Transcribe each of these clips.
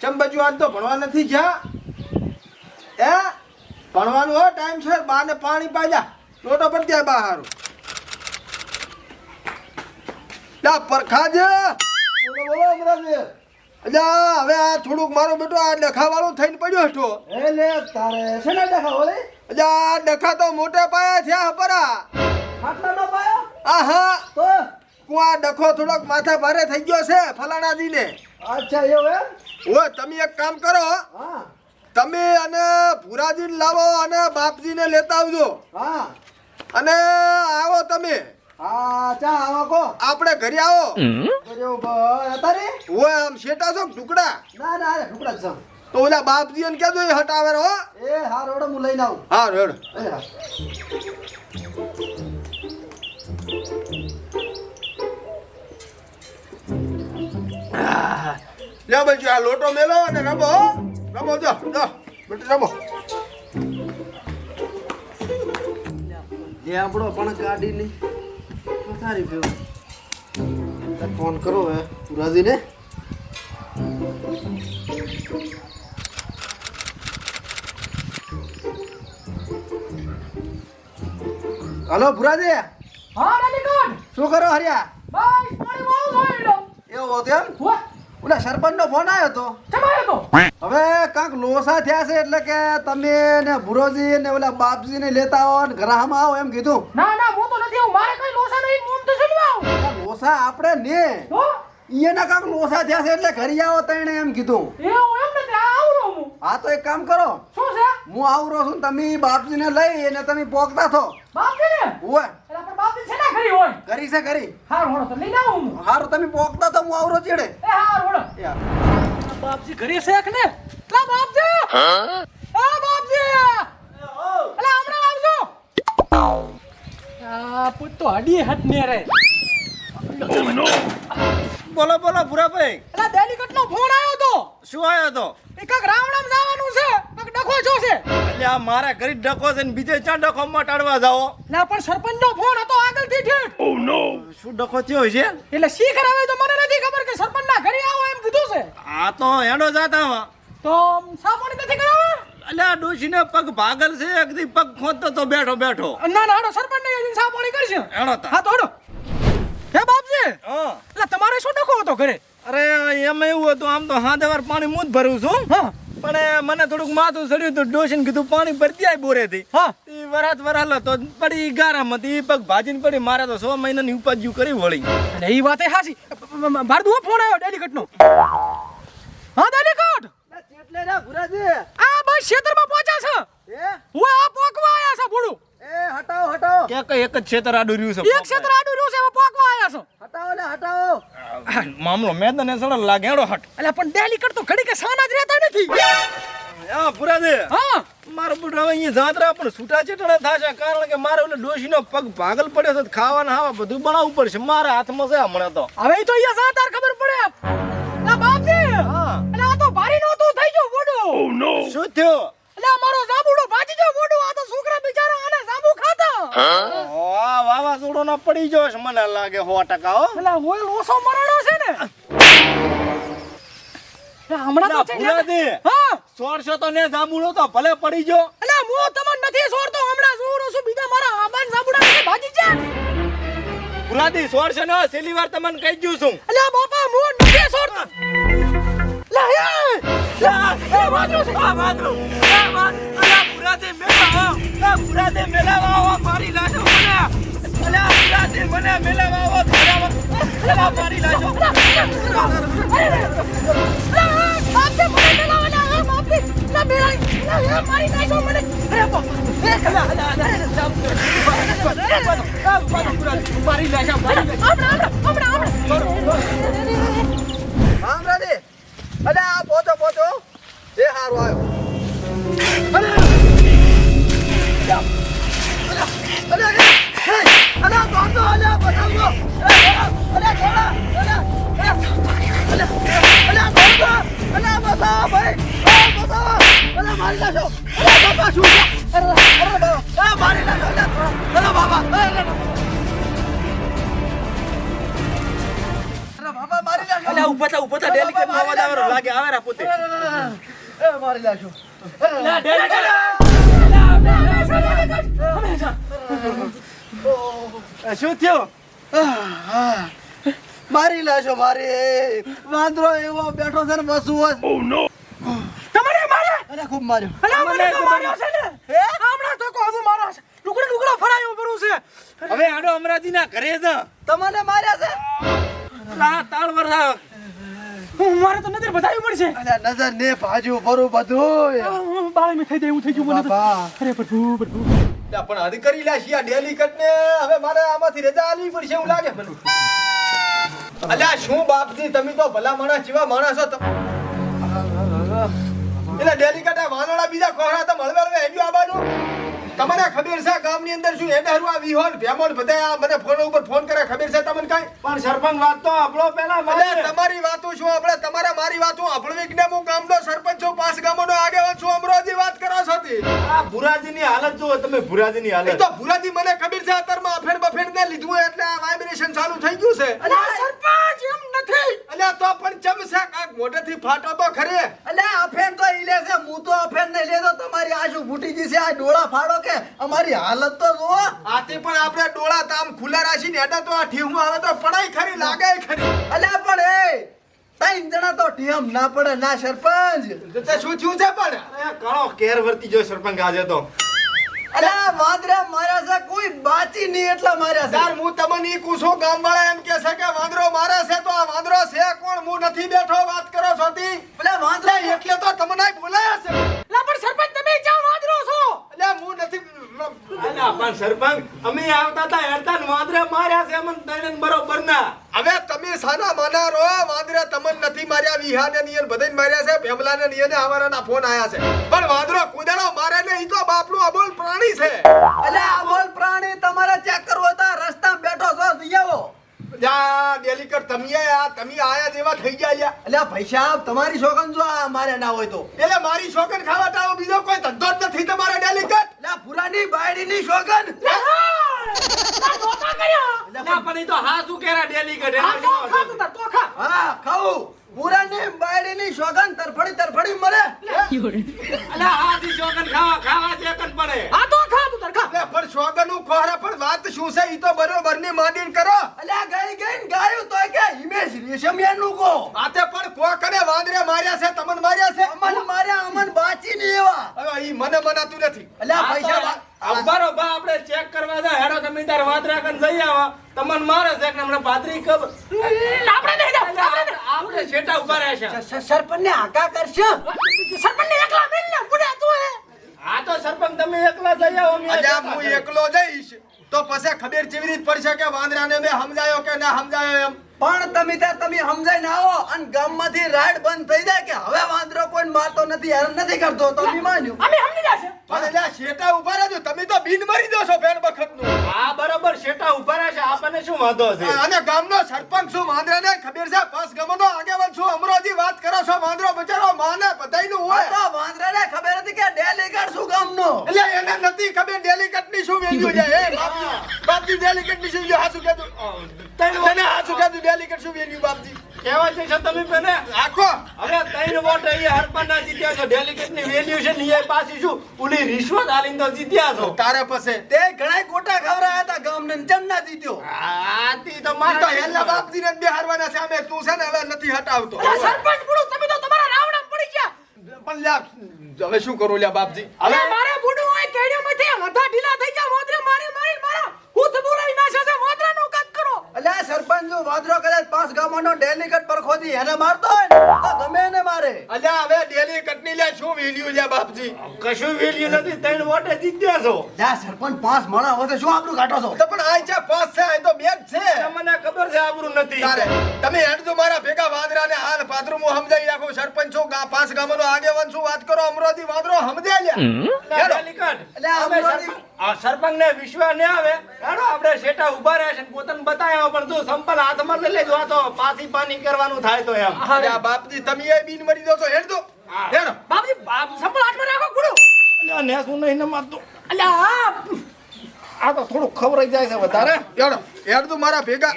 ચમ બજુ આજ તો ભણવા નથી જા એ ભણવાનું હો ટાઈમ છે બાને પાણી પાજા લોટો પર ત્યાં બહાર લા પરખાજ બોલો બોલો અમરાજી અલ્યા હવે આ થોડુંક મારો બેટો આ ડખા વાળો થઈને પડ્યો હતો એ લે તારે છે ને ડખા ઓલે અલ્યા આ ડખા તો મોટા પાયા થયા પરા ખાટલા નો પાયો આહા તો કુઆ ડખો થોડોક માથા ભારે થઈ ગયો છે ફલાણાજીને અચ્છા એવું એમ ઓ તમે એક કામ કરો હા તમે અને ભુરાજીને લાવો અને બાપજીને લેતા આવજો હા અને આવો તમે હા ચા આવો કો આપણે ઘરે આવો બરોબર તારે ઓય આમ શેટા છો ટુકડા ના ના અરે ઢુકડા જ તો ઓલા બાપજીને કહેજો એ હટાવે હો એ હા રોડ હું લઈને આવું હા રેડ એ હા લે ભાઈ આ લોટો મેલો અને રમો હો રમો જો બેટા રમો જે આપણો પણ ગાડી ની પથારી પીવો ફોન કરો હે પુરાજીને હલો પુરાજી હા રાનીકોટ શું કરો હરિયા બસ પાણી વાળું જોઈડો એવું હતું એમ વાહ ઓલા સરપંચ નો ફોન આવ્યો તો ચમાયો તો હવે કાંક લોસા થયા છે એટલે કે તમે ને ભુરોજી ને ઓલા બાપજી ને લેતા આવો ને ઘરામાં આવો એમ કીધું ના ના હું તો નથી આવું મારે કઈ લોસા નહીં હું તો શું આવું આ લોસા આપણે ને તો ઈયના કાંક લોસા થયા છે એટલે ઘરે આવો તઈને એમ કીધું એવું એમ નથી આવરો હું હા તો એક કામ કરો શું છે હું આવરો છું તમે બાપજીને લઈ અને તમે પોકતા થો બાપજી ને ઓય એટલે પણ બાપજી છે ના ઘરી હોય કરી છે કરી હાર હોડો તો લઈને આવું હું હારું તમે પોકતા તો હું આવરો ચેડે એ હાર હોડો યાર બાપજી ઘરે છે કે ને લા બાપજી હા બાપજી અલા હમણાં આવજો આ પુત તો હડી હટ ને રે બોલો બોલો ભુરાભાઈ અલા ડેલિકેટ નો ફોન આવ્યો તો શું આવ્યો તો એક રાવણામ જવાનું છે એક ડખો જો છે એટલે આ મારા ઘરે ડખો છે ને બીજે ચા ડખો મટાડવા જાઓ ના પણ સરપંચ નો ફોન હતો આગળથી ઠેઠ શું ડખો થયો છે એટલે શી કરાવે તો મને નથી ખબર કે સરપંચ ના ઘરે આવો એમ કીધું છે આ તો હેડો જાતા તો સાપોણી નથી કરાવે એટલે આ ડોશીને પગ ભાગલ છે એકદી પગ ખોદતો તો બેઠો બેઠો ના ના હાડો સરપંચ ને એની સાપોણી કરશે હેડો તા હા તો હાડો હે બાપજી હા એટલે તમારે શું ડખો હતો ઘરે અરે એમ એવું હતું આમ તો હાથે પાણી હું જ ભરું છું હા પણ મને થોડુંક માથું ચડ્યું તો ડોશીને કીધું પાણી ભરતી આય બોરેથી હા ઈ વરાત વરાલો તો પડી ગારામ હતી ઈ પગ ભાજીને પડી મારે તો 6 મહિનાની ઉપાજ્યું કરી વળી અને એ વાત એ હાસી ભારદુઓ ફોન આવ્યો ડેલિકેટ નો હા ડેલિકેટ એટલે ના ભુરાજી આ બસ ક્ષેત્રમાં પહોંચ્યા છે એ હું આ પોકવા આયા છે ભૂડું એ હટાવો હટાવો કે કઈ એક જ ક્ષેત્ર આડું રહ્યું છે એક ક્ષેત્ર આડું રહ્યું છે હવે પોકવા આયા છો હટાવો ને હટાવો મામલો મેદાને સરળ લાગે હેડો હટ એટલે પણ ડેલિકેટ તો ઘડી કે સાના જ રહેતા નથી હા પુરાદે હા મારો પુત્ર હવે અહીંયા જાત્રા પણ છૂટા છેટડા થાશે કારણ કે મારે ઓલો ડોશીનો પગ ભાગલ પડ્યો છે ખાવાના હાવા બધું બનાવવું પડશે મારા હાથમાં છે હમણાં તો હવે તો અહીંયા સાતાર ખબર પડે લા બાપજી હા એટલે આ તો ભારી નહોતું થઈ ગયું મોઢું શું થયો એટલે મારો જાંબુડો ભાજી ગયો મોઢું આ તો છોકરા બિચારા આને જાંબુ ખાતા આ વાવાઝોડો ના પડી ગયો છે મને લાગે 100% હો એટલે ઓય ઓસો મરણો છે ને હમણાં તો છે ને પુરાદે હા સોરસો તો ને જાંબુડો તો ભલે પડી ગયો એટલે હું તમને નથી છોડતો હમણાં જોરો છું બીજા મારા આબાન જાંબુડા ને ભાજી જાય પુરાદી સોરસો ને છેલ્લી વાર તમને કહી ગયું છું એટલે બાપા હું નથી છોડતો લા એ વાંદરો છે આ વાંદરો અલા પુરાદે મેલાવા પુરાદે મેલાવા મારી લાજો મને અલા પુરાદે મને મેલાવા ધરાવા મારી લાજો બાપજી મને મેલાવાના બાપજી ના મેલાય મારી નાખો મને અરે બાપ મારી લાજો હમણાં રામરાજી અલે આ પોચો પોચો જે હારો આવ્યો અલે અલે અલે બાંધો અલે બતાવો અલે થોડા અલે બાંધો અલે બતાવો ભાઈ બતાવો અલે મારી નાખો અલે બાપા શું અરે બાબા મારી નાખો અલે બાબા અરે બાબા મારી નાખો અલા ઉભા થા ડેલિકેટ નો અવાજ આવેરો લાગે આવેરા પોતે એ મારી લાશો લા ડેલીકેટ શું થયું મારી લાશો મારી વાંદરો એવો બેઠો છે ને બસું તમારે મારે અરે ખૂબ માર્યો અલા મને તો માર્યો છે ને હમણાં તો કોહો મારો છે લુગડા ફરાયો પરું છે હવે આડો અમરાજીના ઘરે જ તમને માર્યા છે આ તાળ વરસાવ મારે તો નજર બતાવી પડશે અરે નજર ને ભાજુ ભરું બધું બાળા મે થઈ જાય એવું થઈ ગયું મને તો બાપા અરે પ્રભુ પણ હદ કરી લાશી આ ડેલીકેટ ને હવે મારે આમાંથી રજા આલવી પડશે એવું લાગે મને અલ્યા શું બાપજી તમે તો ભલા માણસ જેવા માણસ છો એટલે ડેલીકેટ આ વાનોડા બીજા કોહરા તો મળવે હેડ્યો આ બાજુ તમને ખબર છે ગામની અંદર શું હેડહરું આ વિહોન ભેમોન બધા મને ફોન ઉપર ફોન કરે ખબર છે તમને કાઈ પણ સરપંચ વાત તો આપણો પેલા અલે તમારી વાતો શું આપણે તમારા મારી વાતો આપણવી ને હું ગામનો સરપંચ છું પાસ ગામનો આગેવાન છું અમરોજી વાત કરો છો તી આ ભુરાજીની હાલત જુઓ તમે ભુરાજીની એ હાલત તો ભુરાજી મને ખબર છે અત્યારમાં અફેણ બફેણ ને લીધું હોય એટલે આ વાઇબ્રેશન ચાલુ થઈ ગયું છે અલા સરપંચ એમ નથી અલ્યા તો પણ ચમ છે કાક મોઢેથી ફાટો તો ખરે અલ્યા અફેન તો ઈ લે છે હું તો અફેન નહીં લેતો તમારી આશુ ફૂટી ગઈ છે આ ડોળા ફાડો કે અમારી હાલત તો જુઓ આથી પણ આપણે ડોળા તામ ખુલ્લા રાખીને હેડા તો આ ઠીહું આવે તો પડાઈ ખરી લાગે ખરી અલ્યા પણ એ ત્રણ જણા તો ટીમ ના પડે ના સરપંચ તે શું થયું છે પણ અરે ઘણો કેર વર્તી જો સરપંચ આજે તો અલ્યા વાંદરા માર્યા છે કોઈ બાચી નહીં એટલા માર્યા છે તાર હું તમને ઈ કુછો ગામવાળા એમ કે છે કે વાંદરો મારે છે તો આ વાંદરો છે કોણ હું નથી બેઠો વાત કરો છો તી અલ્યા વાંદરા એટલે તો તમને બોલાયા છે લા પણ સરપંચ તમે ક્યાં વાદરો છો અલ્યા હું નથી અલા પણ સરપંચ અમે આવતા હતા હેડતા ને વાંદરા માર્યા છે અમન તણન બરોબર ના હવે તમે સાના માના રો વાંદરા તમને નથી માર્યા વિહાને નિયન બધાને માર્યા છે ભેમલાને નિયને આવારાના ફોન આયા છે પણ વાંદરો કુદાડો મારે ને ઈ તો બાપનું અબોલ પ્રાણી છે અલ્યા આ બોલ પ્રાણી તમારે ચેક કરવો તો રસ્તામાં બેઠો છો દિયાવો જા ડેલીકેટ તમે આયા જેવા થઈ ગયા લ્યા અલ્યા ભાઈ સાહેબ તમારી શોખન જો આ મારે ના હોય તો એટલે મારી શોકન ખાવા તાવો બીજો કોઈ ધંધો જ નથી તમારે ડેલીકેટ અલ્યા પુરાની બાયડીની શોખન ધોકા કર્યો ના પણ ઈ તો હા શું કેરા ડેલીકેટ આ તો ખા તો તાર તો ખા હા ખાવું પુરાની બાયડીની શોખન તરફડી મરે અલા આ દી જોગન ખાવા જેકન પડે આ તો ખા તો તાર ખા એટલે પણ શોગનું ખોરા પણ વાત શું છે ઈ તો બરોબર ની માંડીને કરો અલ્યા ગઈ ગાયું તો કે હિમેશ રેશમિયાનું કો આતે પણ કોકને વાંદરે માર્યા છે તમને માર્યા છે અમન માર્યા અમન બાચી ની એવા હવે ઈ મને મનાતું નથી અલ્યા પૈસા બરો બા આપણે ચેક કરવા જા હેડો તમે તાર વાંદરા કન જઈ આવા તમને મારે છે કે હમણાં પાદરી કબ આપણે નહીં જાવ આપણે છેટા ઉભા રહ્યા છે સરપંચ ને આકા કરશે સરપંચ ને એકલા મેલ ને બુડા તું હે આ તો સરપંચ તમે એકલા જઈ આવો અમે અલ્યા હું એકલો જઈશ તો પછી ખબર કેવી રીત પડશે કે વાંદરાને મેં સમજાયો કે ના સમજાયો એમ પણ તમે સમજાઈ ના આવો અને ગામમાંથી રાઈડ બંધ થઈ જાય કે હવે વાંદરો કોઈ મારતો નથી હેરાન નથી કરતો તો અમે માન્યું અમે સમજી જાશે પણ અલ્યા શેટા ઉભા રહેજો તમે તો બિન મરી દો છો ભેણ બખતનું આ બરોબર છેટા ઉભા રહ્યા છે આપણને શું વાંધો છે અને ગામનો સરપંચ છું વાંદરાને ખબર છે પાસ ગામનો આગેવાન છું અમરોજી વાત કરો છો વાંદરો બચારો માને બધાયનું હોય તો વાંદરાને ખબર હતી કે ડેલીગેટ શું ગામનો એટલે એને નથી ખબર ડેલીકેટ ની શું વેલ્યુ છે એ બાપજી ડેલીકેટ ની શું વેલ્યુ હાસુ કહેતું તને હાસુ કહેતું ડેલીકેટ શું વેલ્યુ બાપજી કેવા છે તમે પેને આખો હવે 3 વોટ અહીંયા હરપના જીત્યા છો ડેલિકેટ ની વેલ્યુ છે ને એ પાછી શું ઉલી રિશ્વત આલીને તો જીત્યા છો તારે પાસે તે ઘણા ગોટા ખવરાયા હતા ગામને ને ચમ ના જીત્યો આતી તો તો મારા હેલા બાપજી ને બેહારવાના સામે તું છે ને હવે નથી હટાવતો સરપંચ બુડું તમે તો તમારા રાવણા પડી ગયા પણ લ્યા હવે શું કરું લ્યા બાપજી હવે મારે બુડું હોય કેડિયામાંથી માથા ઢીલા થઈ ગયા વાંદરા મારી મારા હું તો બોલાઈ નાશે છે વાંદરાનું કાક કરો અલ્યા સરપંચ જો વાંદરો કદાચ પાસ ગામનો ડેલીગેટ પર ખોદી એને મારતો હોય ને તો ગમે એને મારે અલ્યા હવે ડેલીકેટ ની લ્યા શું વેલ્યુ લ્યા બાપજી કશું વેલ્યુ નથી 3 વોટે જીત્યા છો લ્યા સરપંચ પાસ માણા હોય તો શું આપણું કાઢો છો તો પણ આ છે પાસ છે આ તો બે જ છે તમને ખબર છે આબરૂ નથી તારે તમે હેડજો મારા ભેગા વાંદરાને હાલ પાદરું હું સમજાઈ રાખું સરપંચ છું પાસ ગામનો આગેવાન છું વાત કરો અમરોજી વાંદરો સમજાય લ્યા ડેલિકેટ એટલે આ અમરોજી સરપંચ ને વિશ્વાસ ન આવે હેડો આપણે છેટા ઉભા રહ્યા છે પોતાને બતાવ્યા પણ તું સંપલ હાથમાં લઈ લેજો આ તો પાછી પાણી કરવાનું થાય તો એમ અલ્યા બાપજી તમે એ બિન મરી દો છો હેડજો હેડો બાપજી સંપલ હાથમાં રાખો બુડું અલ્યા ને શું નહીં મારતો અલ્યા આ તો થોડું ખવરાઈ જાય છે વધારે યાર તું મારા ભેગા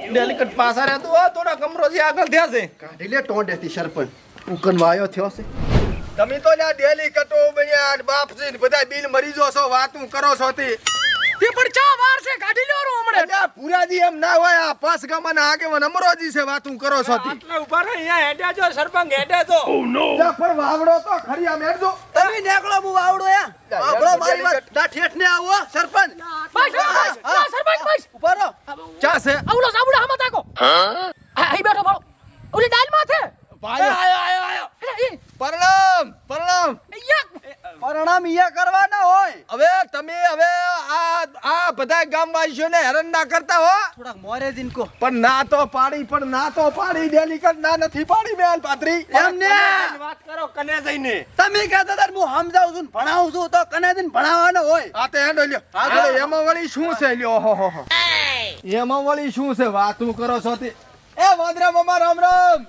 ડેલિકેટ પાસા રહેતું હો થોડા કમરોજી આગળ થયા છે કાઢી લે ટોંડેથી સરપંચ ઉકન વાયો થયો છે તમે તો લ્યા ડેલી કટો બન્યા બાપજી ને બધા બિલ મરી જો છો વાતું કરો છો તે પણ ચા વાર છે કાઢી લ્યો હમણે અલ્યા પુરાજી એમ ના હોય આ પાસ ગામના આગેવાન અમરોજી છે વાતું કરો છો તે આટલા ઉભા રહો અહીંયા હેડ્યા જો સરપંચ હેડ્યા તો લ્યા પણ વાવડો તો ખરી આમ હેડજો તમે નેકળો હું વાવડો યા વાવડો મારી વાત ના ઠેઠ ને આવો સરપંચ બસ સરપંચ બસ ઉભા રહો ચા છે આવલો સાબુડા હમા તાકો આઈ બેઠો બાળો ઓલી ડાલ માથે આયો પરણામ પરણામ ઈયા કરવાના હોય હવે તમે હવે આ બધા ગામવાસીઓને હેરાન ના કરતા હો થોડાક મોરે દિન કો પણ ના તો પાડી ડેલી કર ના નથી પાડી મેલ પાત્રી એમને વાત કરો કને જઈને તમે કહેતા હતા હું સમજાવું છું ને ભણાવું છું તો કને દિન ભણાવવાનો હોય આ તે હેડો લ્યો આગળ એમાં વળી શું છે લ્યો હો એમાં વળી શું છે વાતું કરો છો તે એ વાંદરા મામા રામ રામ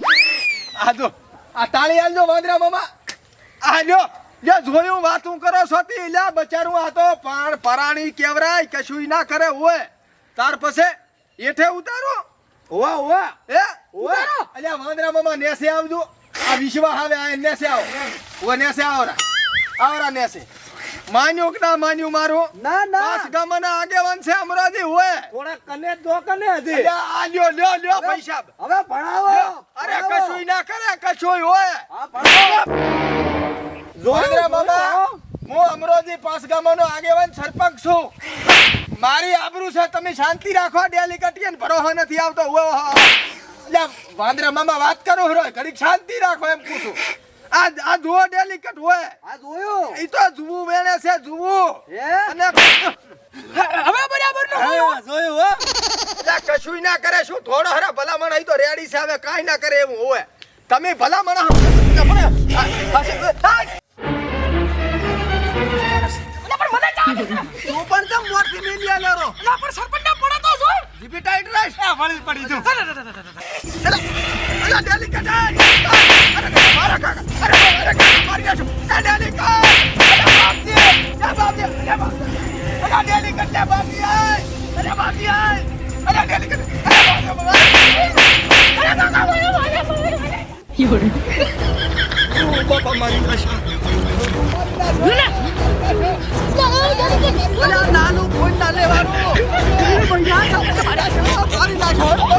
આ જો આ તાળી આલજો વાંદરા મામા આ લ્યો જે જોયું વાતું કરો છો તે લ્યા બચારું આ તો પાણ પરાણી કેવરાય કશું ના કરે હોય તાર પછી એઠે ઉતારો હોવા એ ઓય અલ્યા વાંદરા મામા નેસે આવજો આ વિશ્વા આવે આ નેસે આવો ઓ નેસે આવરા નેસે માન્યું કે ના માન્યું મારું ના ના પાસ ગામના આગેવાન છે અમરાજી હોય થોડા કને દો કને હજી અલ્યા આ લ્યો પૈસા હવે ભણાવો અરે કશું ના કરે કશું હોય હા ભણાવો વાંદરા મામા હું અમરોજી પાસ ગામનો આગેવાન સરપંચ છું મારી આબરૂ છે તમે શાંતિ રાખો ડેલી કટીએ ને ભરોહો નથી આવતો એટલે વાંદરા મામા વાત કરો હરો ઘડીક શાંતિ રાખો એમ પૂછું આ જુઓ ડેલી કટ હોય આ જોયું એ તો જુવું વેણે છે જુવું હે અને હવે બરાબર નો હા, જોયું હો એટલે કશું ના કરે શું થોડો હરા ભલામણ અહીં તો રેડી છે હવે કાંઈ ના કરે એવું હોય તમે ભલામણ તું પણ તો મોરથી મેલિયા લેરો પણ સરપંચ ના પડે તો જો જીબી ટાઈટ રાખ આ વળી પડી જો અલા ડેલી કટ અરે મારા કાકા અરે કાકા મારી આછો એ ડેલી કટ અરે બાપજી અલા ડેલી કટ બાપજી અરે બાપજી અરે ડેલી કટ બાપા મારી આછો અલા નાનું ફોન ના લેવાનું એ ભૈયા મારી નાખો